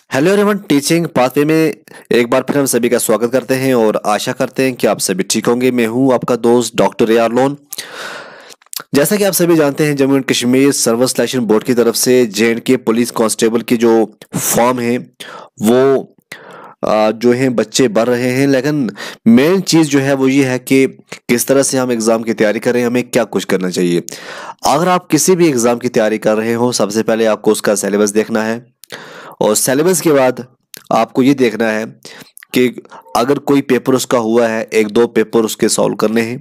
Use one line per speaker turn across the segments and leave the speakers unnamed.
Hello everyone, teaching pathway में एक बार फिर हम सभी का स्वागत करते हैं और आशा करते हैं कि आप सभी ठीक होंगे। मैं हूं आपका दोस्त डॉक्टर ए आर लोन। जैसा कि आप सभी जानते हैं, Jammu and Kashmir service selection board की तरफ से जे.एंड.के पुलिस कांस्टेबल की जो फॉर्म है वो जो है बच्चे भर रहे हैं। लेकिन मेन चीज़ जो है वो ये है कि किस तरह से हम एग्ज़ाम की तैयारी करें, हमें क्या कुछ करना चाहिए। अगर आप किसी भी एग्ज़ाम की तैयारी कर रहे हो, सबसे पहले आपको उसका सिलेबस देखना है और सिलेबस के बाद आपको ये देखना है कि अगर कोई पेपर उसका हुआ है, एक दो पेपर उसके सॉल्व करने हैं।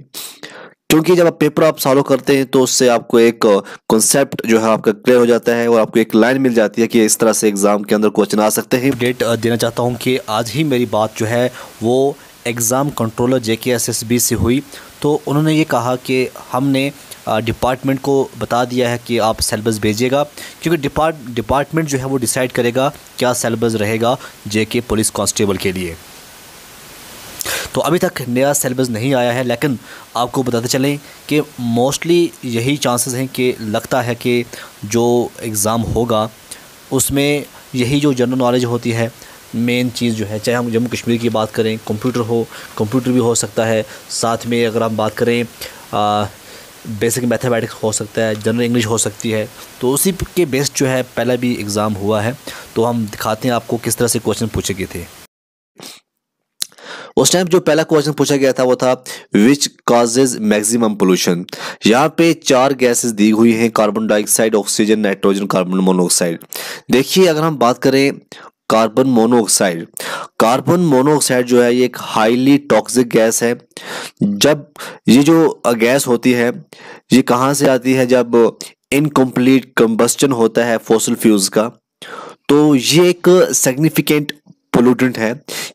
क्योंकि जब आप पेपर सॉल्व करते हैं तो उससे आपको एक कॉन्सेप्ट जो है आपका क्लियर हो जाता है और आपको एक लाइन मिल जाती है कि इस तरह से एग्ज़ाम के अंदर क्वेश्चन आ सकते हैं।
अपडेट देना चाहता हूं कि आज ही मेरी बात जो है वो एग्ज़ाम कंट्रोलर JKSSB से हुई। तो उन्होंने ये कहा कि हमने डिपार्टमेंट को बता दिया है कि आप सिलेबस भेजिएगा, क्योंकि डिपार्टमेंट जो है वो डिसाइड करेगा क्या सिलेबस रहेगा JK पुलिस कांस्टेबल के लिए। तो अभी तक नया सिलेबस नहीं आया है, लेकिन आपको बताते चलें कि मोस्टली यही चांसेस हैं कि लगता है कि जो एग्ज़ाम होगा उसमें यही जो जनरल नॉलेज होती है मेन चीज़ जो है, चाहे हम जम्मू कश्मीर की बात करें, कंप्यूटर भी हो सकता है, साथ में अगर हम बात करें बेसिक मैथमेटिक्स हो सकता है, जनरल इंग्लिश हो सकती है। तो उसी के बेस्ड जो है पहला भी एग्ज़ाम हुआ है। तो हम दिखाते हैं आपको किस तरह से क्वेश्चन पूछे गए थे।
उस टाइम जो पहला क्वेश्चन पूछा गया था वो था विच कॉजेज मैक्सिमम पोल्यूशन। यहाँ पे चार गैसेस दी हुई हैं, carbon dioxide, oxygen, nitrogen, carbon monoxide. देखिए, अगर हम बात करें कार्बन मोनोऑक्साइड जो है ये एक हाईली टॉक्सिक गैस है। जब ये जो गैस होती है ये कहाँ से आती है, जब इनकम्प्लीट कंबस्टन होता है फॉसिल फ्यूल्स का, तो ये एक सिग्निफिकेंट पोल्यूटेंट है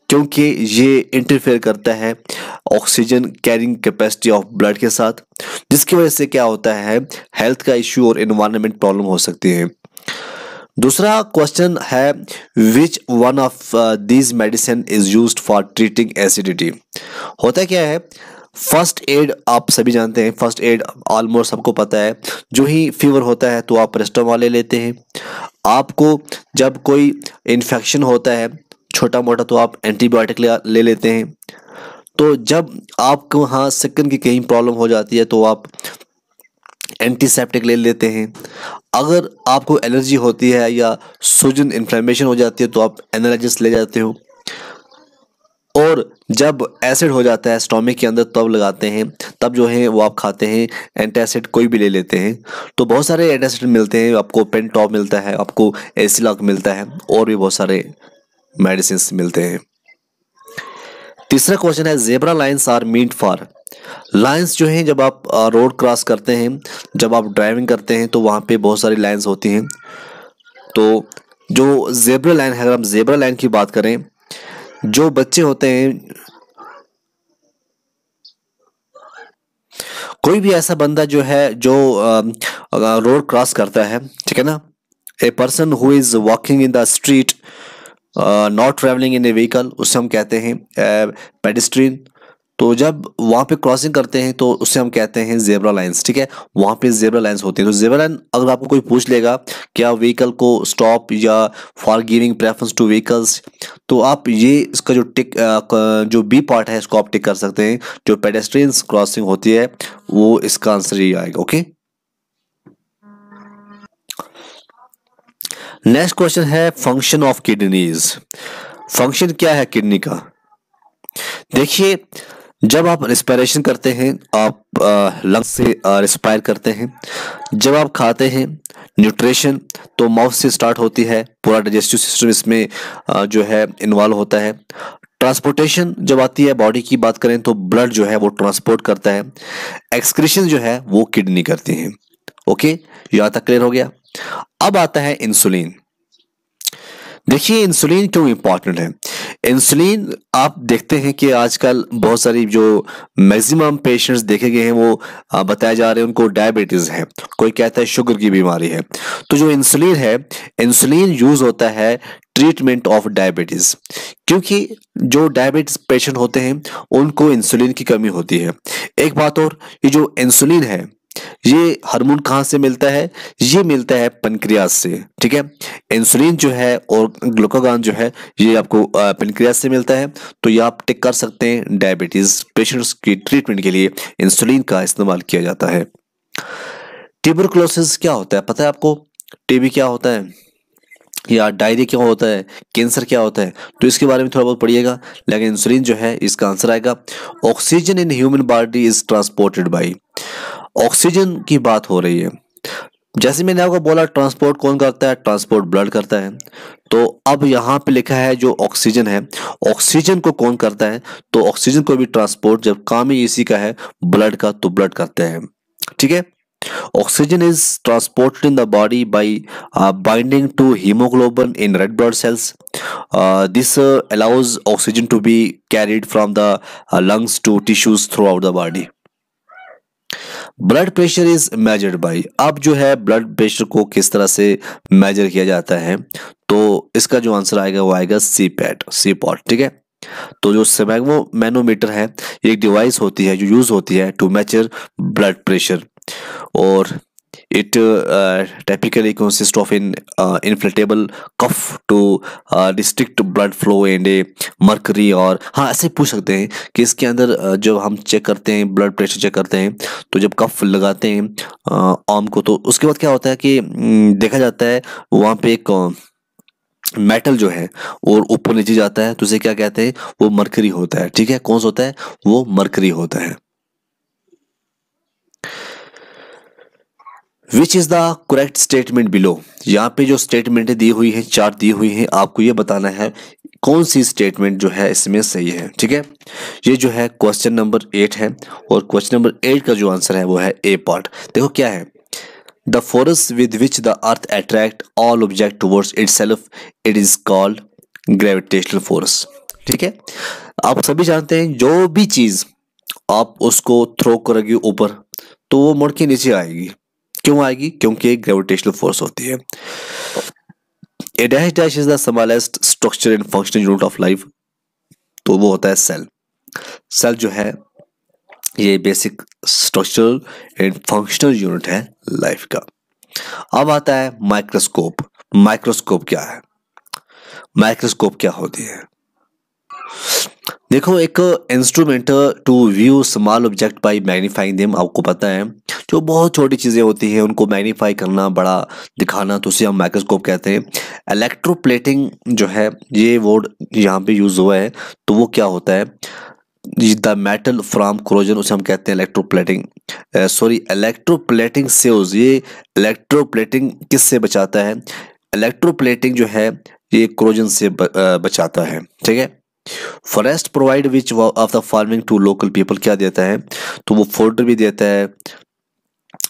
क्योंकि ये इंटरफेयर करता है oxygen carrying capacity of blood के साथ, जिसकी वजह से क्या होता है, हेल्थ का इश्यू और एनवायरनमेंट प्रॉब्लम हो सकती है। दूसरा क्वेश्चन है which one of these medicine is used for treating acidity. होता क्या है, फर्स्ट एड आप सभी जानते हैं, फर्स्ट एड ऑलमोस्ट सबको पता है। जो ही फीवर होता है तो आप पैरासिटामोल ले लेते हैं। आपको जब कोई इन्फेक्शन होता है छोटा मोटा तो आप एंटीबायोटिक ले लेते हैं। तो जब आपको वहाँ स्किन की कहीं प्रॉब्लम हो जाती है तो आप एंटीसेप्टिक ले लेते हैं। अगर आपको एलर्जी होती है या सूजन इन्फ्लेमेशन हो जाती है तो आप एनालिसिस ले जाते हो। और जब एसिड हो जाता है स्टोमक के अंदर तब लगाते हैं, तब जो है वो आप खाते हैं एंटासिड, कोई भी ले लेते हैं। तो बहुत सारे एंटासिड मिलते हैं, आपको पेंटॉप मिलता है, आपको एसिलॉक मिलता है और भी बहुत सारे मेडिसिन मिलते हैं। तीसरा क्वेश्चन है zebra lines are meant for. Lines जो हैं जब आप रोड क्रॉस करते हैं, जब आप ड्राइविंग करते हैं तो वहाँ पे बहुत सारी लाइन्स होती हैं। तो जो जेब्रा लाइन है, अगर हम जेब्रा लाइन की बात करें, जो बच्चे होते हैं, कोई भी ऐसा बंदा जो है जो रोड क्रॉस करता है, ठीक है ना, a person who is walking in the street not travelling in A vehicle, उससे हम कहते हैं पेडेस्ट्रियन। तो जब वहाँ पे क्रॉसिंग करते हैं तो उससे हम कहते हैं जेब्रा लाइंस, ठीक है। वहाँ पे जेब्रा लाइंस होती हैं। तो जेब्रा लाइन अगर आपको कोई पूछ लेगा क्या व्हीकल को स्टॉप या for giving preference two vehicles, तो आप ये इसका जो जो बी पार्ट है इसको आप टिक कर सकते हैं। जो पेडेस्ट्रियंस क्रॉसिंग होती है वो इसका आंसर ही आएगा। ओके, नेक्स्ट क्वेश्चन है फंक्शन ऑफ किडनीज। फंक्शन क्या है किडनी का। देखिए, जब आप रिस्पिरेशन करते हैं, आप लंग्स से रिस्पायर करते हैं। जब आप खाते हैं, न्यूट्रिशन तो माउथ से स्टार्ट होती है, पूरा डाइजेस्टिव सिस्टम इसमें जो है इन्वॉल्व होता है। ट्रांसपोर्टेशन जब आती है, बॉडी की बात करें तो ब्लड जो है वो ट्रांसपोर्ट करता है। एक्सक्रीशन जो है वो किडनी करती है। ओके, यहाँ तक क्लियर हो गया। अब आता है इंसुलिन। देखिए, इंसुलिन क्यों इंपॉर्टेंट है। इंसुलिन आप देखते हैं कि आजकल बहुत सारी जो मैक्सिमम पेशेंट्स देखे गए हैं वो बताए जा रहे हैं उनको डायबिटीज है, कोई कहता है शुगर की बीमारी है। तो जो इंसुलिन है, इंसुलिन यूज होता है ट्रीटमेंट ऑफ डायबिटीज, क्योंकि जो डायबिटीज पेशेंट होते हैं उनको इंसुलिन की कमी होती है। एक बात और, ये जो इंसुलिन है ये हार्मोन कहाँ से मिलता है, ये मिलता है पेनक्रियास से, ठीक है। इंसुलिन जो है और ग्लूकागॉन जो है ये आपको पेनक्रियास से मिलता है। तो ये आप टिक कर सकते हैं, डायबिटीज पेशेंट्स की ट्रीटमेंट के लिए इंसुलिन का इस्तेमाल किया जाता है। ट्यूबरकुलोसिस क्या होता है पता है आपको? टीबी क्या होता है या डायरिया क्या होता है, कैंसर क्या होता है, तो इसके बारे में थोड़ा बहुत पढ़िएगा। लेकिन इंसुलिन जो है इसका आंसर आएगा oxygen in human body is transported by. Oxygen की बात हो रही है, जैसे मैंने आपको बोला ट्रांसपोर्ट कौन करता है, ट्रांसपोर्ट ब्लड करता है। तो अब यहाँ पे लिखा है जो ऑक्सीजन है, ऑक्सीजन को कौन करता है, तो ऑक्सीजन को भी ट्रांसपोर्ट जब काम ही इसी का है ब्लड का, तो ब्लड करते हैं। ठीक है, oxygen is transported in the body by binding to hemoglobin in red blood cells. This allows oxygen to be carried from the lungs to tissues throughout the body. Blood pressure is measured by, अब जो है blood pressure को किस तरह से major किया जाता है, तो इसका जो आंसर आएगा वो आएगा सी पॉट। ठीक है, तो जो स्फैग्मो मैनोमीटर है ये एक डिवाइस होती है जो यूज होती है टू मेजर ब्लड प्रेशर, और it typically consists of an inflatable cuff to restrict blood flow and a mercury। और हाँ ऐसे पूछ सकते हैं कि इसके अंदर जब हम चेक करते हैं ब्लड प्रेशर चेक करते हैं, तो जब कफ लगाते हैं आर्म को, तो उसके बाद क्या होता है कि देखा जाता है वहाँ पे एक मेटल जो है और ऊपर नीचे जाता है, तो उसे क्या कहते हैं, वो मरकरी होता है। ठीक है, कौन सा होता है, वो मरकरी होता है। विच is the correct statement below, यहाँ पे जो स्टेटमेंट दी हुई है, चार दी हुई है, आपको ये बताना है कौन सी स्टेटमेंट जो है इसमें सही है। ठीक है, ये जो है क्वेश्चन नंबर 8 है, और क्वेश्चन नंबर 8 का जो आंसर है वो है ए पार्ट। देखो क्या है, the force with which the earth attract all object towards itself it is called gravitational force. ठीक है, आप सभी जानते हैं जो भी चीज आप उसको थ्रो करोगे ऊपर तो वो मुड़ के नीचे आएगी। क्यों आएगी? क्योंकि ग्रेविटेशनल फोर्स होती है। A dash dash is the smallest structure and functional unit of life, तो वो होता है सेल। सेल जो है ये basic structural and functional unit है लाइफ का। अब आता है माइक्रोस्कोप। माइक्रोस्कोप क्या है, माइक्रोस्कोप क्या होती है? देखो, एक instrument to view small object by magnifying them. आपको पता है जो बहुत छोटी चीजें होती हैं उनको मैग्नीफाई करना, बड़ा दिखाना, तो उसे हम माइक्रोस्कोप कहते हैं। इलेक्ट्रोप्लेटिंग जो है ये वर्ड यहाँ पे यूज हुआ है, तो वो क्या होता है, द मेटल फ्रॉम क्रोजन, उसे हम कहते हैं इलेक्ट्रोप्लेटिंग। इलेक्ट्रोप्लेटिंग सेव्स, ये इलेक्ट्रोप्लेटिंग किससे बचाता है? इलेक्ट्रोप्लेटिंग जो है ये क्रोजन से बचाता है। ठीक है, forest provide which of the farming to local people, क्या देता है, तो वो फोडर भी देता है,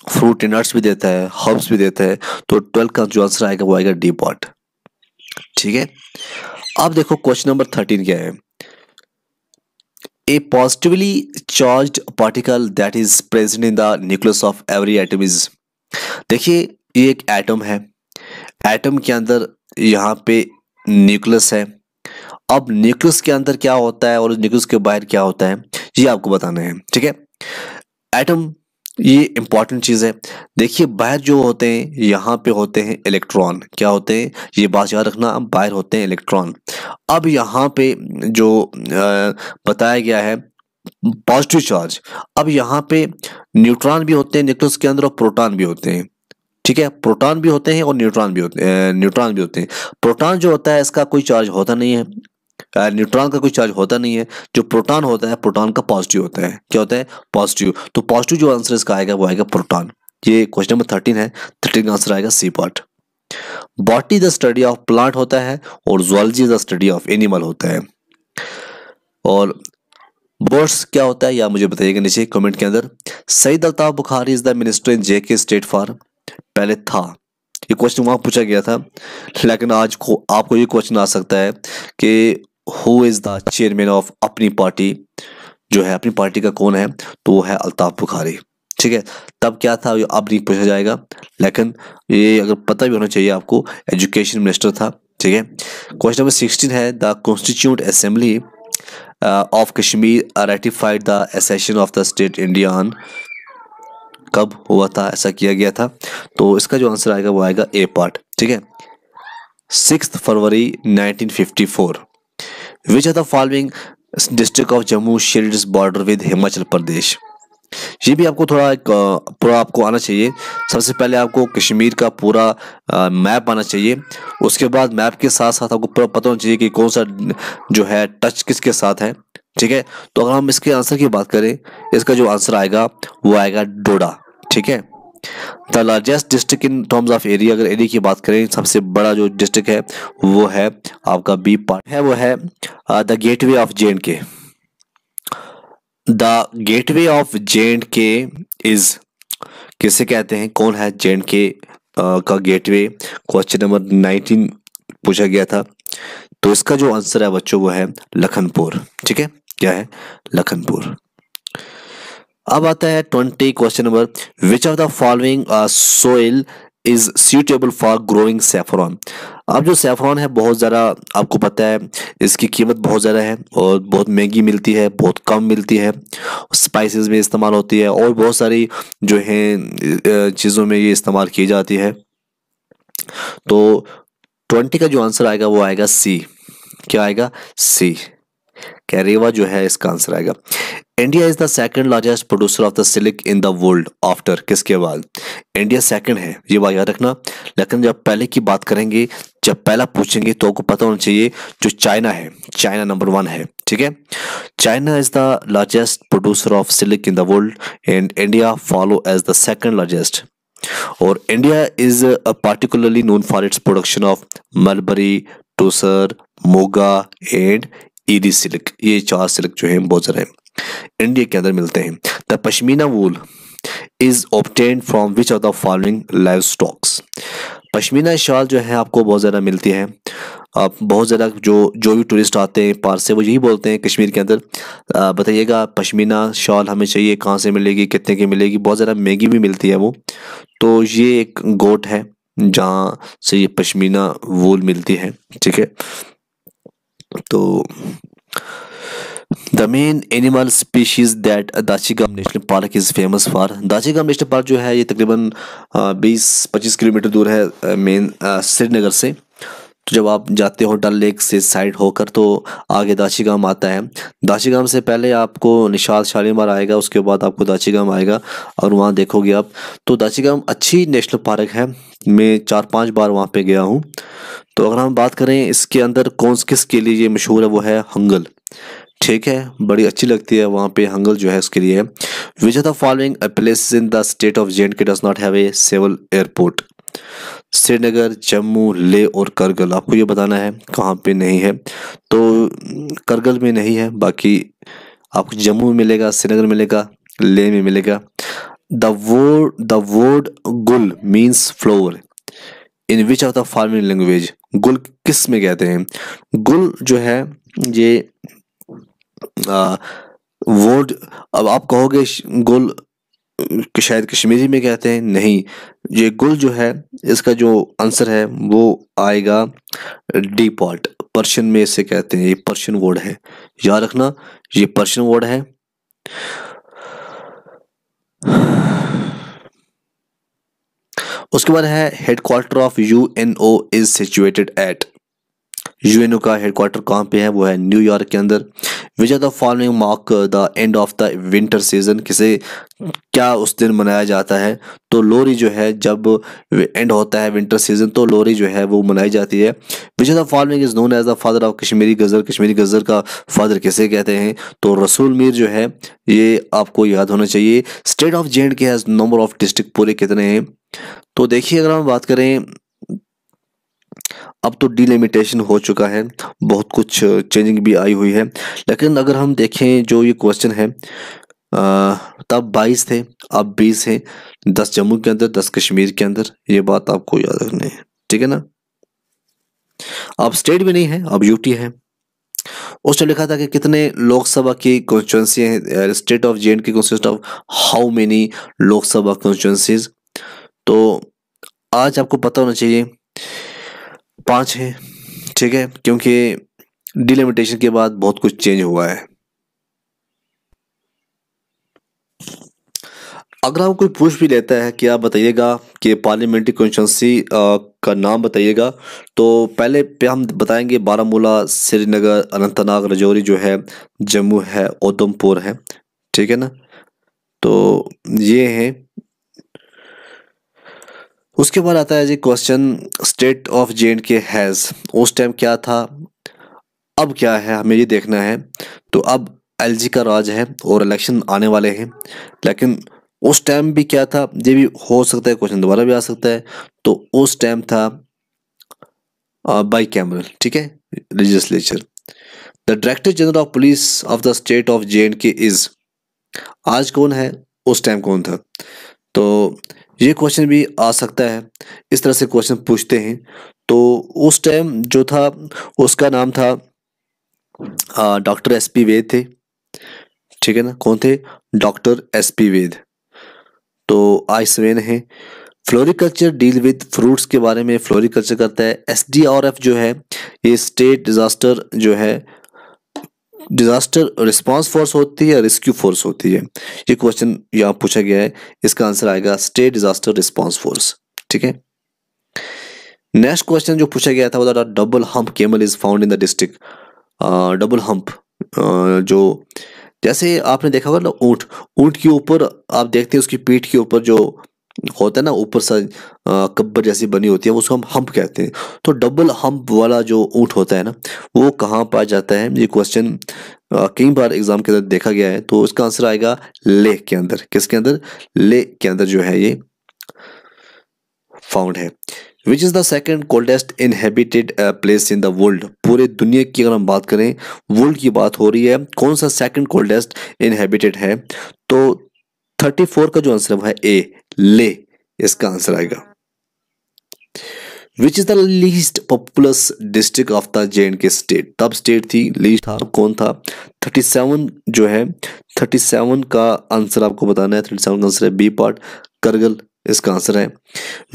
फ्रूट एंड नट्स भी देता है, हर्ब्स भी देता है। तो 12 का जो आंसर आएगा वो आएगा डी पॉट। ठीक है, अब देखो क्वेश्चन नंबर 13 क्या है, a positively charged particle that is present in the nucleus of every atom is. देखिए ये एक एटम है, एटम के अंदर यहाँ पे न्यूक्लियस है। अब न्यूक्लियस के अंदर क्या होता है और न्यूक्लियस के बाहर क्या होता है ये आपको बताना है। ठीक है, एटम ये इंपॉर्टेंट चीज है। देखिए बाहर जो होते हैं यहाँ पे होते हैं इलेक्ट्रॉन, क्या होते हैं ये बात याद रखना, बाहर होते हैं इलेक्ट्रॉन। अब यहाँ पे जो बताया गया है पॉजिटिव चार्ज, अब यहाँ पे न्यूट्रॉन भी होते हैं न्यूक्लियस के अंदर और प्रोटॉन भी होते हैं। ठीक है, प्रोटॉन भी होते हैं और न्यूट्रॉन भी होते हैं। प्रोटॉन जो होता है इसका कोई चार्ज होता नहीं है, न्यूट्रॉन का कोई चार्ज होता नहीं है। जो प्रोटॉन होता है प्रोटॉन का पॉजिटिव होता है, क्या होता है, पॉजिटिव। तो पॉजिटिव जो आंसर इसका आएगा वो आएगा प्रोटॉन। ये क्वेश्चन नंबर 13 है, 13 का आंसर आएगा C part. Botany the study of plant होता है और zoology the study of animal होता है। और बर्ड्स क्या होता है या मुझे बताइएगा नीचे कमेंट के अंदर। Syed Altaf Bukhari is the minister in JK state for, पहले था ये क्वेश्चन वहां पूछा गया था, लेकिन आज को आपको ये क्वेश्चन आ सकता है कि who is the chairman of अपनी पार्टी, जो है अपनी पार्टी का कौन है, तो वो है अल्ताफ बुखारी। ठीक है, तब क्या था ये अब नहीं पूछा जाएगा, लेकिन ये अगर पता भी होना चाहिए आपको, एजुकेशन मिनिस्टर था। ठीक है, क्वेश्चन नंबर 16 है, the constituent assembly of Kashmir ratified the accession of the state India on, कब हुआ था, ऐसा किया गया था। तो इसका जो आंसर आएगा वो आएगा ए पार्ट। ठीक है, 6 फरवरी 1954। Which are the following district of Jammu shares border with Himachal Pradesh. ये भी आपको थोड़ा एक पूरा आपको आना चाहिए। सबसे पहले आपको कश्मीर का पूरा मैप आना चाहिए। उसके बाद मैप के साथ साथ आपको पूरा पता होना चाहिए कि कौन सा जो है टच किसके साथ है। ठीक है, तो अगर हम इसके आंसर की बात करें, इसका जो आंसर आएगा वो आएगा डोडा। ठीक है, the largest district in terms of area, अगर एरिया की बात करें सबसे बड़ा जो डिस्ट्रिक्ट है वो है आपका बी पार्ट है, वो है the gateway of J&K. The gateway of J&K is, किसे कहते हैं, कौन है जे.एंड.के का गेटवे। क्वेश्चन नंबर 19 पूछा गया था। तो इसका जो आंसर है बच्चों वो है लखनपुर। ठीक है, क्या है, लखनपुर। अब आता है 20 question number, which of the following soil is suitable for growing saffron. अब जो सैफरॉन है बहुत ज़्यादा आपको पता है, इसकी कीमत बहुत ज़्यादा है और बहुत महंगी मिलती है, बहुत कम मिलती है, स्पाइसेस में इस्तेमाल होती है और बहुत सारी जो है चीज़ों में ये इस्तेमाल की जाती है। तो 20 का जो आंसर आएगा वो आएगा सी। क्या आएगा, सी, कैरेवा जो है इसका आंसर आएगा। India is the second largest producer of the silk in the world after, किसके बाद, इंडिया सेकंड है, ये बात याद रखना। लेकिन जब पहले की बात करेंगे, जब पहला पूछेंगे तो आपको पता होना चाहिए जो चाइना है, चाइना नंबर 1 है। ठीक है, China is the largest producer of silk in the world and India follow as the second largest. और India is particularly known for its production of mulberry, tasar, muga and eri silk. ये 4 silk जो है बहुत सारे India के अंदर मिलते हैं। The pashmina wool is obtained from which of the following live stocks. Pashmina shawl जो है आपको बहुत ज़्यादा मिलती है। आप बहुत ज़्यादा जो भी टूरिस्ट आते हैं पार से वो यही बोलते हैं कश्मीर के अंदर, बताइएगा पश्मीना शॉल हमें चाहिए, कहाँ से मिलेगी, कितने की मिलेगी। बहुत ज़्यादा महंगी भी मिलती है वो। तो ये एक गोट है जहाँ से ये पश्मीना वूल मिलती है। ठीक है, तो the main animal species that Dachigam national park is famous for. Dachigam national park जो है ये तकरीबन 20-25 किलोमीटर दूर है मेन श्रीनगर से। तो जब आप जाते हो डल लेक से साइड होकर तो आगे दाचिगम आता है। दाचिगम से पहले आपको निशात शालीमार आएगा, उसके बाद आपको दाचिगम आएगा और वहाँ देखोगे आप। तो दाचिगम अच्छी नेशनल पार्क है, मैं 4-5 बार वहाँ पे गया हूँ। तो अगर हम बात करें इसके अंदर कौन किसके लिए ये मशहूर है, वो है हंगल। ठीक है, बड़ी अच्छी लगती है वहाँ पे, हंगल जो है उसके लिए है। Which are the following places in the state of J and K does not have a civil airport. Srinagar, Jammu, Leh और करगिल। आपको ये बताना है कहाँ पे नहीं है। तो करगिल में नहीं है, बाकी आपको जम्मू में मिलेगा, श्रीनगर मिलेगा, लेह में मिलेगा। द वर्ड गुल means flower in which of the following language. गुल किस में कहते हैं। गुल जो है ये वर्ड, अब आप कहोगे गुल कि शायद कश्मीरी में कहते हैं, नहीं, ये गुल जो है इसका जो आंसर है वो आएगा डी पॉट, पर्शियन में इसे कहते हैं। ये पर्शियन वर्ड है, याद रखना, ये पर्शियन वर्ड है। उसके बाद है headquarter of UNO is situated at. UNO का हेडक्वार्टर कहाँ पे है, वो है न्यूयॉर्क के अंदर। Which are the following mark the end of the winter season. किसे क्या उस दिन मनाया जाता है, तो लोहरी जो है जब एंड होता है विंटर सीजन तो लोहरी जो है वो मनाई जाती है। Which are the following is known as the father of Kashmiri ghazal. Kashmiri ghazal का फादर किसे कहते हैं, तो रसूल मीर जो है, ये आपको याद होना चाहिए। State of J&K has number of district पूरे कितने हैं, तो देखिए अगर हम बात करें अब तो डिलिमिटेशन हो चुका है, बहुत कुछ चेंजिंग भी आई हुई है। लेकिन अगर हम देखें जो ये क्वेश्चन है तब 22 थे, अब 20 हैं। 10 जम्मू के अंदर, 10 कश्मीर के अंदर, ये बात आपको याद रखनी है। ठीक है ना, अब स्टेट भी नहीं है, अब यूटी है। उस टाइम लिखा था कि कितने लोकसभा की कॉन्स्टिट्यूंसी हैं। State of J&K consist of how many Lok Sabha constituencies. तो आज आपको पता होना चाहिए 5 है। ठीक है, क्योंकि डिलिमिटेशन के बाद बहुत कुछ चेंज हुआ है। अगर आपको कोई पूछ भी लेता है कि आप बताइएगा कि पार्लियामेंट्री कॉन्स्टिट्यूंसी का नाम बताइएगा। तो पहले पे हम बताएंगे बारामूला, श्रीनगर, अनंतनाग, राजौरी जो है, जम्मू है, उधमपुर है, ठीक है ना। तो ये है। उसके बाद आता है G question, state of J&K has, उस टाइम क्या था, अब क्या है, हमें ये देखना है। तो अब LG का राज है और इलेक्शन आने वाले हैं, लेकिन उस टाइम भी क्या था, ये भी हो सकता है क्वेश्चन दोबारा भी आ सकता है। तो उस टाइम था बाई कैमरल, ठीक है, legislature. The director general of police of the state of J&K is, आज कौन है, उस टाइम कौन था। तो ये क्वेश्चन भी आ सकता है, इस तरह से क्वेश्चन पूछते हैं। तो उस टाइम जो था उसका नाम था डॉक्टर SP वेद थे, ठीक है ना। कौन थे, डॉक्टर SP वेद। तो आइसवेन है। फ्लोरिकल्चर डील विद फ्रूट्स के बारे में फ्लोरिकल्चर करता है। SDRF जो है ये स्टेट डिजास्टर जो है, डिजास्टर रिस्पांस फोर्स होती है या रेस्क्यू फोर्स होती है, ये क्वेश्चन यहाँ पूछा गया है। इसका आंसर आएगा स्टेट डिजास्टर रिस्पांस फोर्स, ठीक है। नेक्स्ट क्वेश्चन जो पूछा गया था वो था double hump camel is found in the district. Double hump जो, जैसे आपने देखा होगा ना, ऊंट, ऊंट के ऊपर आप देखते हैं उसकी पीठ के ऊपर जो होता है ना, ऊपर से कब्बर जैसी बनी होती है, उसको हम हम्प कहते हैं। तो डबल हम्प वाला जो ऊंट होता है ना, वो कहाँ पाया जाता है, ये क्वेश्चन कई बार एग्जाम के अंदर देखा गया है। तो इसका आंसर आएगा लेह के अंदर। किसके अंदर, लेह के अंदर जो है ये फाउंड है। विच is the second coldest inhabited place in the world, पूरे दुनिया की अगर हम बात करें, वर्ल्ड की बात हो रही है, कौन सा सेकेंड कोल्डेस्ट इनहेबिटेड है। तो 34 का जो आंसर है वो है ए, ले, इसका आंसर आएगा। विच is the least populace district of the J&K state, तब स्टेट थी लीस्ट था, कौन था, 37 जो है, 37 का आंसर आपको बताना है। 37 का आंसर है बी पार्ट, करगिल इसका आंसर है।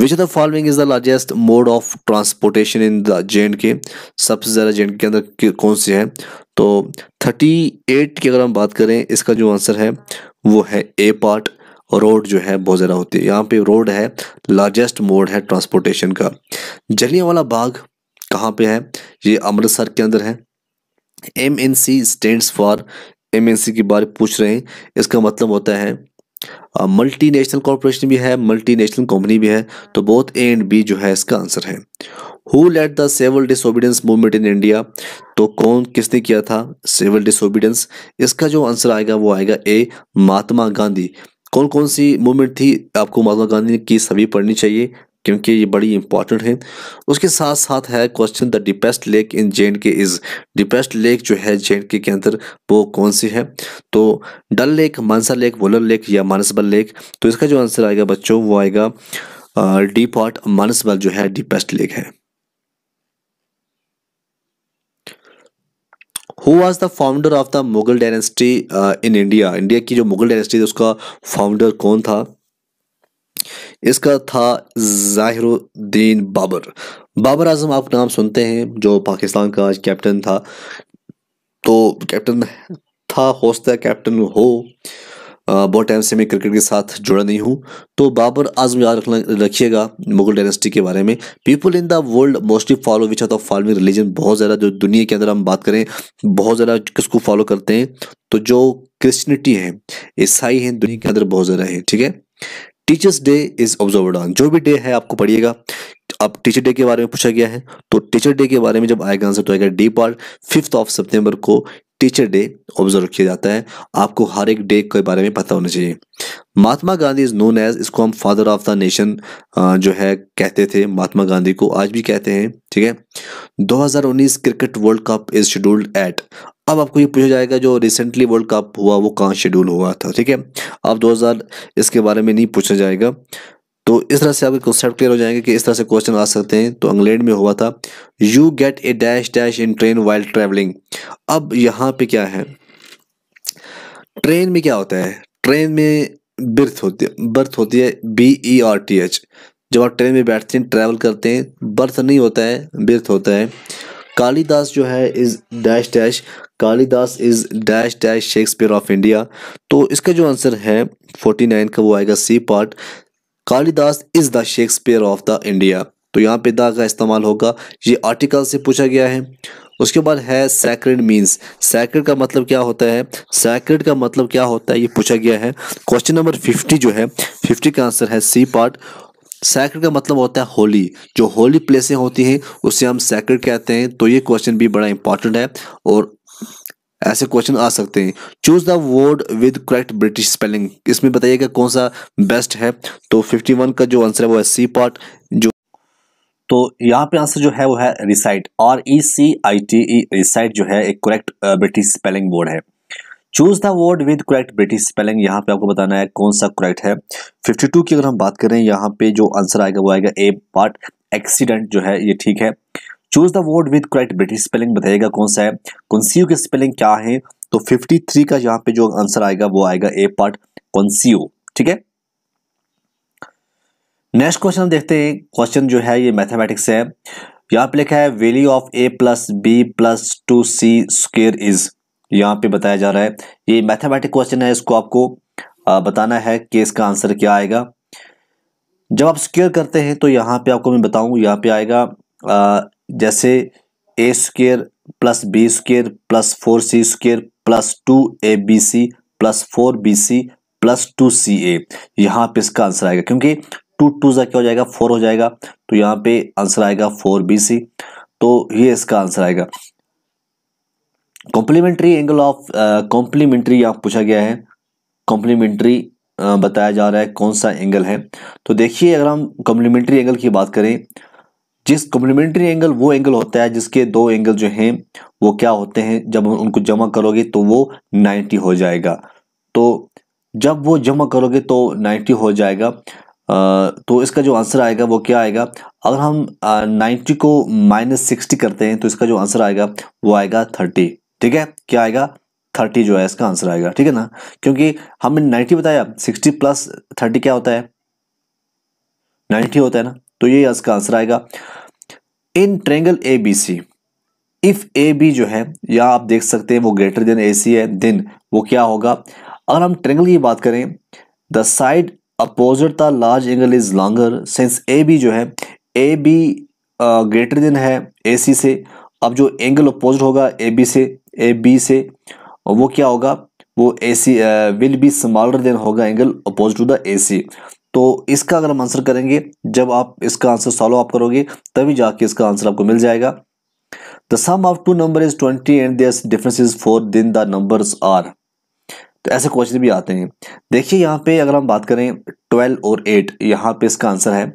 Which of the following is the largest mode of transportation in the J&K, सबसे ज्यादा J&K के अंदर कौन सी है। तो 38 की अगर हम बात करें, इसका जो आंसर है वो है ए पार्ट, रोड जो है बहुत ज़्यादा होती है, यहाँ पे रोड है लार्जेस्ट मोड है ट्रांसपोर्टेशन का। जलियांवाला बाग कहाँ पे है, ये अमृतसर के अंदर है। MNC स्टैंड्स फॉर, MNC की बारे पूछ रहे हैं, इसका मतलब होता है मल्टीनेशनल कॉर्पोरेशन भी है, मल्टीनेशनल कंपनी भी है। तो बोथ ए एंड बी जो है इसका आंसर है। Who led the civil disobedience movement in India, तो कौन, किसने किया था सिविल डिसोबीडियंस, इसका जो आंसर आएगा वो आएगा ए, महात्मा गांधी। कौन कौन सी मूवमेंट थी, आपको महात्मा गांधी की सभी पढ़नी चाहिए क्योंकि ये बड़ी इंपॉर्टेंट है। उसके साथ साथ है question, the deepest lake in J&K is, deepest lake जो है J&K के अंदर वो कौन सी है। तो डल लेक, मानसा लेक, वुलर लेक या मानसबल लेक। तो इसका जो आंसर आएगा बच्चों वो आएगा डी पार्ट, मानसबल जो है डीपेस्ट लेक है। Who was the founder of the Mughal dynasty in India, India की जो मुगल डायनेस्टी थी उसका फाउंडर कौन था, इसका था ज़ाहिरुद्दीन बाबर। बाबर आजम आप नाम सुनते हैं, जो पाकिस्तान का आज कैप्टन था, तो कैप्टन था, हो सकता है कैप्टन हो, बहुत टाइम से मैं क्रिकेट के साथ जुड़ा नहीं हूँ। तो बाबर आजम याद रखिएगा मुगल डायनेस्टी के बारे में। People in the world mostly follow which of the following religion, बहुत ज़्यादा जो दुनिया के अंदर हम बात करें, बहुत ज़्यादा किसको फॉलो करते हैं, तो जो क्रिश्चियनिटी है, ईसाई हैं, दुनिया के अंदर बहुत ज़्यादा है, ठीक है। Teachers day is observed on, जो भी डे है आपको पढ़िएगा। अब टीचर डे के बारे में पूछा गया है, तो टीचर डे के बारे में जब आएगा आंसर तो आएगा डी पार्ट, 5 सितंबर को टीचर डे ऑब्जर्व किया जाता है। आपको हर एक डे के बारे में पता होना चाहिए। Mahatma Gandhi is known as, इसको हम फादर ऑफ द नेशन जो है कहते थे, महात्मा गांधी को आज भी कहते हैं, ठीक है। 2019 cricket world cup is scheduled at, अब आपको ये पूछा जाएगा जो रिसेंटली वर्ल्ड कप हुआ वो कहाँ शेड्यूल हुआ था, ठीक है। अब 2000 इसके बारे में नहीं पूछा जाएगा। तो इस तरह से आपके कॉन्सेप्ट क्लियर हो जाएंगे कि इस तरह से क्वेश्चन आ सकते हैं। तो इंग्लैंड में हुआ था, you get A dash dash in train while travelling. अब यहाँ पे क्या है, ट्रेन में क्या होता है, ट्रेन में बर्थ होती है BERTH। जब आप ट्रेन में बैठते हैं, ट्रैवल करते हैं, बर्थ नहीं होता है, बर्थ होता है। कालिदास जो है is dash dash, Kalidas is dash dash Shakespeare of India. तो इसका जो आंसर है 49 का वो आएगा C part, Kalidas is the Shakespeare of the India. तो यहाँ पे द का इस्तेमाल होगा। ये आर्टिकल से पूछा गया है। उसके बाद है सैक्रेड मीन्स। सैक्रेड का मतलब क्या होता है? सैक्रेड का मतलब क्या होता है ये पूछा गया है। क्वेश्चन नंबर 50 जो है, 50 का आंसर है सी पार्ट। सैक्रेड का मतलब होता है होली। जो होली प्लेसें होती हैं उसे हम सैक्रेड कहते हैं। तो ये क्वेश्चन भी बड़ा इंपॉर्टेंट है और ऐसे क्वेश्चन आ सकते हैं। Choose the word with correct British spelling. इसमें बताइएगा कौन सा बेस्ट है। तो 51 का जो आंसर है वो है सी पार्ट। जो
तो यहाँ पे आंसर जो है वो है रिसाइट, RECITE, रिसाइट जो है एक करेक्ट ब्रिटिश स्पेलिंग वर्ड है। Choose the word with correct British spelling, यहाँ पे आपको बताना है कौन सा करेक्ट है। 52 की अगर हम बात करें, यहाँ पे जो आंसर आएगा वो आएगा ए पार्ट, एक्सीडेंट जो है ये ठीक है। Choose the word with correct British spelling, बताइएगा कौन सा है। कंसीव की स्पेलिंग क्या है? तो 53 का यहाँ पे जो आंसर आएगा वो आएगा ए पार्ट, कंसीव, ठीक है। नेक्स्ट क्वेश्चन देखते हैं। क्वेश्चन जो है ये मैथमेटिक्स है। यहाँ पे लिखा है value of a plus B plus 2c square is. यहाँ पे बताया जा रहा है, ये मैथमेटिक क्वेश्चन है, इसको आपको बताना है कि इसका आंसर क्या आएगा। जब आप स्क्वायर करते हैं तो यहाँ पे आपको मैं बताऊं, यहाँ पे आएगा जैसे a square plus B square plus 4c square plus 2abc plus 4bc plus 2ca। यहाँ पे इसका आंसर आएगा, क्योंकि 2 क्या हो जाएगा, 4 हो जाएगा। तो यहाँ पे आंसर आएगा 4bc। तो ये इसका आंसर आएगा। कॉम्प्लीमेंट्री एंगल ऑफ कॉम्प्लीमेंट्री यहाँ पूछा गया है। कॉम्प्लीमेंट्री बताया जा रहा है कौन सा एंगल है। तो देखिए, अगर हम कॉम्प्लीमेंट्री एंगल की बात करें, जिस कॉम्प्लीमेंट्री एंगल वो एंगल होता है जिसके दो एंगल जो हैं वो क्या होते हैं, जब उनको जमा करोगे तो वो 90 हो जाएगा। तो जब वो जमा करोगे तो 90 हो जाएगा। तो इसका जो आंसर आएगा वो क्या आएगा? अगर हम 90 को -60 करते हैं तो इसका जो आंसर आएगा वो आएगा 30, ठीक है। क्या आएगा? 30 जो है इसका आंसर आएगा, ठीक है ना। क्योंकि हमने 90 बताया, 60 प्लस 30 क्या होता है? 90 होता है ना। तो ये इसका आंसर आएगा। In triangle ABC, if AB जो है, या आप देख सकते हैं वो ग्रेटर देन AC है, देन वो क्या होगा? अगर हम ट्रायंगल की बात करें, the side opposite the large angle is longer since AB जो है, AB ग्रेटर देन है AC से। अब जो एंगल अपोजिट होगा AB से वो क्या होगा? वो AC will be smaller than होगा angle opposite to the AC। तो इसका अगर हम आंसर करेंगे, जब आप इसका आंसर सॉल्व आप करोगे तभी जाके इसका आंसर आपको मिल जाएगा। The sum of two number is 20 and their difference is 4 then the numbers are. तो ऐसे क्वेश्चन भी आते हैं। देखिए, यहाँ पे अगर हम बात करें 12 और 8, यहाँ पे इसका आंसर है।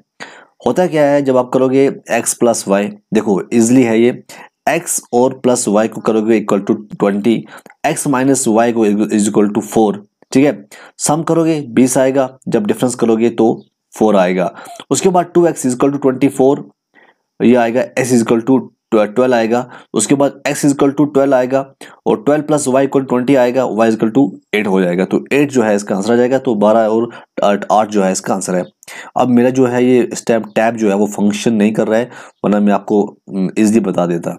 होता क्या है, जब आप करोगे x प्लस वाई, देखो इजिली है ये, x और प्लस वाई को करोगे equal to 20, x minus Y को इज इक्वल टू 4, ठीक है। सम करोगे 20 आएगा, जब डिफरेंस करोगे तो 4 आएगा। उसके बाद 2x इज इक्वल टू 24, ये आएगा, x इज इक्वल टू 12 आएगा। उसके बाद x इज इक्वल टू 12 आएगा और 12 प्लस वाई इक्वल 20 आएगा, y इक्वल टू 8 हो जाएगा। तो 8 जो है इसका आंसर आ जाएगा। तो 12 और 8 जो है इसका आंसर है। अब मेरा जो है ये स्टेप टैब जो है वो फंक्शन नहीं कर रहा है, वरना मैं आपको इजीली बता देता।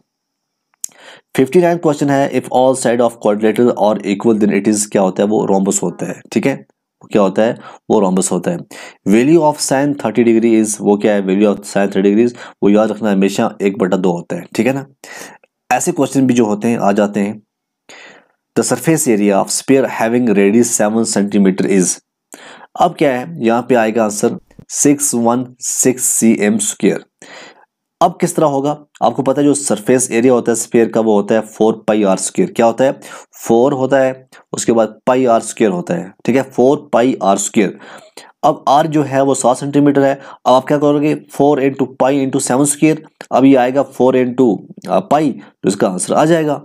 59 क्वेश्चन है, if all side of quadrilateral और इक्वल देन इट इज क्या होता है? वो रोम्बस होता है, ठीक है। क्या होता है? वो रोम्बस होता है। Value of sine 30 degree is, वो क्या है? वैल्यू ऑफ साइन 30 डिग्री, वो याद रखना हमेशा 1/2 होता है, ठीक है ना। ऐसे क्वेश्चन भी जो होते हैं आ जाते हैं। The surface area of sphere having radius 7 centimetre is. अब क्या है, यहाँ पे आएगा आंसर 616 cm स्क्वायर। अब किस तरह होगा? आपको पता है जो सरफेस एरिया होता है स्फीयर का वो होता है 4πr स्क्वायर। क्या होता है? 4 होता है, उसके बाद πr स्क्वायर होता है, ठीक है, 4πr स्क्वायर। अब r जो है वो 7 सेंटीमीटर है। अब आप क्या करोगे? 4 इंटू पाई इंटू 7 स्क्वायर। अब ये आएगा 4 इंटू पाई, तो इसका आंसर आ जाएगा।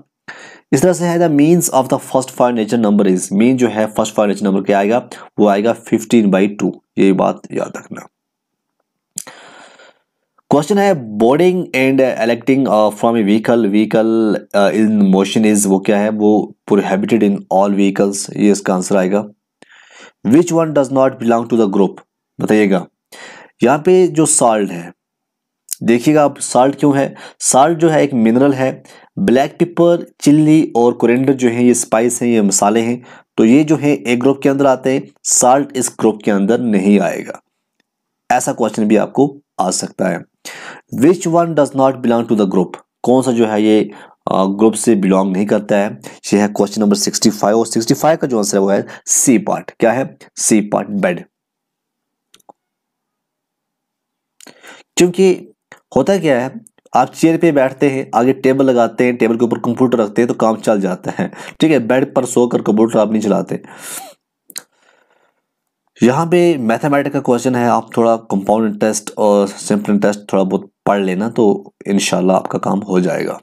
इस तरह से है the means of the first 5 nature number is, mean जो है फर्स्ट 5 नेचर नंबर क्या आएगा? वो आएगा 15/2। ये बात याद रखना। क्वेश्चन है, boarding and electing from A vehicle in motion is, वो क्या है? वो प्रोहिबिटेड इन ऑल व्हीकल्स। ये इसका आंसर आएगा। Which one does not belong to the group, बताइएगा। यहाँ पे जो साल्ट है, देखिएगा आप, साल्ट क्यों है? साल्ट जो है एक मिनरल है। ब्लैक पेपर, चिल्ली और कोरिएंडर जो है ये स्पाइस हैं, ये मसाले हैं। तो ये जो है एक ग्रुप के अंदर आते हैं, साल्ट इस ग्रुप के अंदर नहीं आएगा। ऐसा क्वेश्चन भी आपको आ सकता है।
Which one does not belong to the group, कौन सा जो है ये ग्रुप से बिलोंग नहीं करता है। ये है क्वेश्चन नंबर 65 और 65 का जो आंसर है वो है सी पार्ट। क्या है? C part, bed. क्योंकि होता क्या है, आप चेयर पे बैठते हैं, आगे टेबल लगाते हैं, टेबल के ऊपर कंप्यूटर रखते हैं तो काम चल जाता है, ठीक है। बेड पर सोकर कंप्यूटर आप नहीं चलाते। यहाँ पे मैथमेटिक्स का क्वेश्चन है, आप थोड़ा कंपाउंड इंटरेस्ट और सिंपल इंटरेस्ट थोड़ा बहुत पढ़ लेना तो इंशाल्लाह आपका काम हो जाएगा।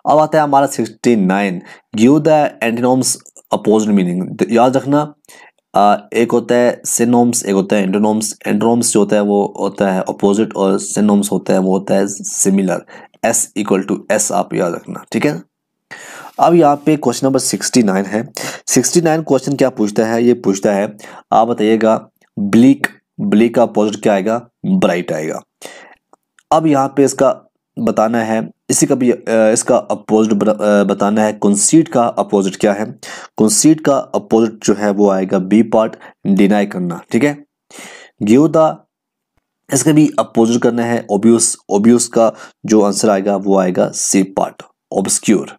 अब आता है हमारा 69, give the antonyms opposite meaning. याद रखना, एक होता है सिनोम्स, एक होता है एंटीनोम्स। एंटीनोम्स जो होता है वो होता है अपोजिट और सिनोम्स होता है वो होता है similar. S equal to S आप याद रखना, ठीक है। अब यहाँ पे क्वेश्चन नंबर 69 है। 69 क्वेश्चन क्या पूछता है? ये पूछता है, आप बताइएगा ब्लीक, ब्लीक का अपोजिट क्या आएगा? ब्राइट आएगा। अब यहाँ पे इसका बताना है, इसी का भी इसका अपोजिट बताना है। कंसीड का अपोजिट क्या है? कंसीड का अपोजिट जो है वो आएगा बी पार्ट, डिनाई करना, ठीक है। गिव द, इसका भी अपोजिट करना है ओब्वियस। ओब्वियस का जो आंसर आएगा वो आएगा सी पार्ट, ऑब्सक्यूर।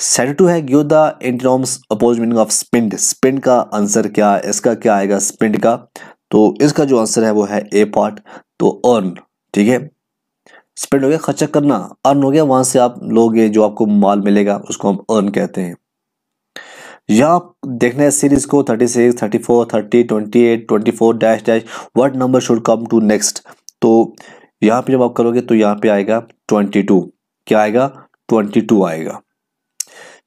72 है, give the antonyms opposite meaning of spend. Spend का आंसर क्या, इसका क्या आएगा स्पिंड का? तो इसका जो आंसर है वो है ए पार्ट, तो अर्न, ठीक है। स्पेंड हो गया खर्चा करना, अर्न हो गया वहां से आप लोगे जो आपको माल मिलेगा उसको हम अर्न कहते हैं। यहाँ देखना है सीरीज को 36, 34, 30, 28, 24 dash dash, what number should come to next. तो यहाँ पे जब आप करोगे तो यहाँ पे आएगा 22। क्या आएगा? 22 आएगा।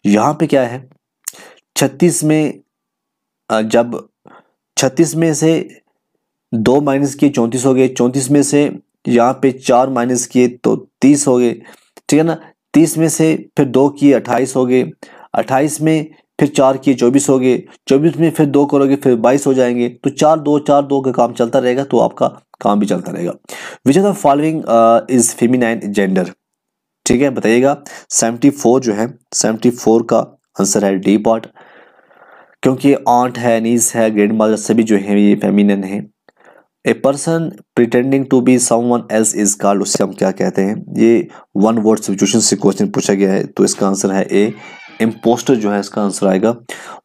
यहाँ पे क्या है 36 में, जब 36 में से 2 माइनस किए 34 हो गए, 34 में से यहाँ पे 4 माइनस किए तो 30 हो गए, ठीक है ना। 30 में से फिर 2 किए 28 हो गए, 28 में फिर 4 किए 24 हो गए, 24 में फिर 2 करोगे फिर 22 हो जाएंगे। तो 4 2 का काम चलता रहेगा, तो आपका काम भी चलता रहेगा। विच of the following is feminine gender, ठीक है, बताइएगा। 74 जो है 74 का आंसर है डी पार्ट, क्योंकि आंट है, नीस है, ग्रैंड मदर सभी जो है ये फेमिनिन है। A person pretending to be someone else is called, उससे हम क्या कहते हैं? ये वन वर्ड सिचुएशन से क्वेश्चन पूछा गया है, तो इसका आंसर है ए, इम्पोस्टर जो है इसका आंसर आएगा।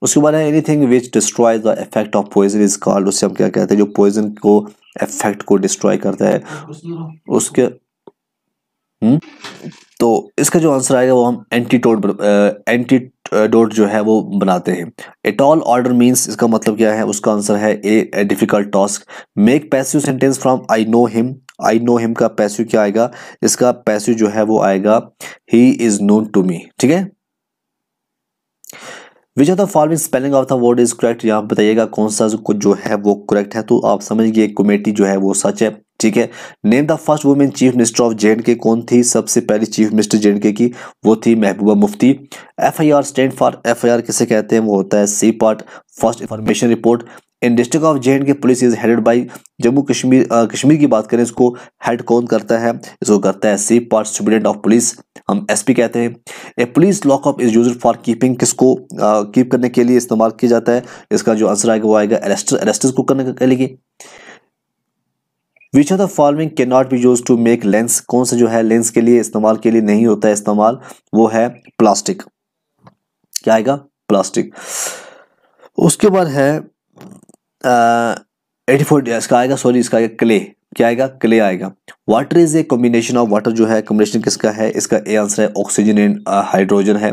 उसके बाद है anything which destroy the effect of poison is called, उससे हम क्या कहते हैं? जो पॉइजन को इफेक्ट को डिस्ट्रॉय करता है उसके तो इसका जो आंसर आएगा वो हम एंटीडोट जो है वो बनाते हैं। ए टॉल ऑर्डर मींस, इसका मतलब क्या है? उसका आंसर है a difficult task. Make passive sentence from I know him, I know him का पैसिव क्या आएगा? इसका पैसिव जो है वो आएगा he is known to me, ठीक है। Which of the following spelling of the word is correct, यहाँ बताइएगा कौन सा जो है वो करेक्ट है। तो आप समझिए कमेटी जो है वो सच है, ठीक है। Name the first women chief minister of J&K, कौन थी सबसे पहली चीफ मिनिस्टर जे.एंड.के की? वो थी Mehbooba Mufti. FIR stand for, FIR किसे कहते हैं? वो होता है C part, first information report. In district of J and K police is headed by, Jammu Kashmir Kashmir की बात करें इसको हेड कौन करता है? इसको करता है C part, superintendent of police, हम एसपी कहते हैं। A police lockup is used for keeping, किसको कीप करने के लिए इस्तेमाल किया जाता है? इसका जो आंसर आएगा वो आएगा अरेस्टर, अरेस्टर्स को करने के लिए। Which of the following can not be used to make lens, कौन सा जो है लेंस के लिए इस्तेमाल के लिए नहीं होता है इस्तेमाल? वो है प्लास्टिक। क्या आएगा? प्लास्टिक। उसके बाद है 84, इसका आएगा सॉरी इसका आएगा क्ले। क्या आएगा? क्ले आएगा। Water is a combination of, water जो है कॉम्बिनेशन किसका है? इसका ए आंसर है ऑक्सीजन एंड हाइड्रोजन है,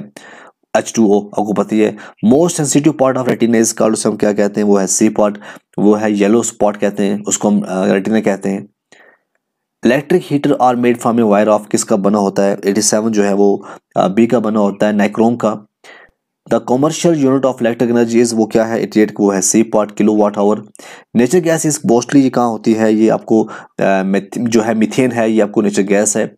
H2O, आपको पता ही है। Most sensitive part of retina is called, उसे हम क्या कहते हैं? वो है सी पार्ट, वो है येलो स्पॉट कहते हैं, उसको हम रेटिना कहते हैं। Electric heater are made from a wire of, किसका बना होता है? 87 जो है वो बी का बना होता है, नाइक्रोम का। The commercial unit of electric energy is, वो क्या है? 88, वो है C part, kilo watt hour. Nature gas is mostly ये कहाँ होती है? ये आपको जो है मीथेन है, ये आपको नेचर गैस है।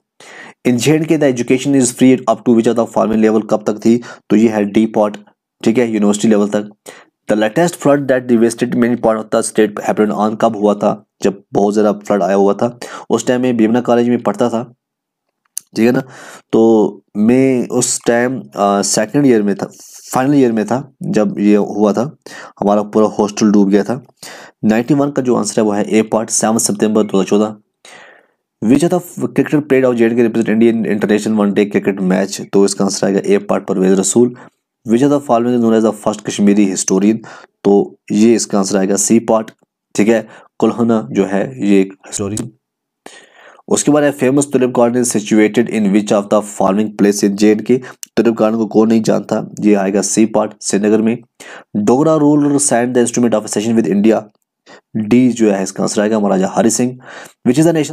In J and K the education is free up to which of the following level, कब तक थी? तो ये है डी पार्ट, ठीक है, यूनिवर्सिटी लेवल तक। The latest flood that devastated many part of the state happened on, कब हुआ था? जब बहुत ज़्यादा फ्लड आया हुआ था, उस टाइम में बीमना कॉलेज में पढ़ता था, ठीक है ना। तो मैं उस टाइम सेकेंड ईयर में था, फाइनल ईयर में था जब ये हुआ था, हमारा पूरा हॉस्टल डूब गया था। 91 का जो आंसर है वो है ए पार्ट, 7 सितंबर 2014। Which are the cricketer played of J and K represent India in international one day cricket match, तो इसका आंसर आएगा A part Parvez Rasool. Which are the following is known as the first Kashmiri historian, तो ये इसका आंसर आएगा सी पार्ट, ठीक है। कुल्हना जो है ये एक हिस्टोरियन। उसके बाद है famous tulip garden situated in which of the following place in J&K, tulip garden को कौन नहीं जानता, ये आएगा सी पार्ट श्रीनगर में। Dogra ruler signed the instrument of accession with India, D जो है इसका आंसर आएगा Maharaja Hari Singh. Which is the nation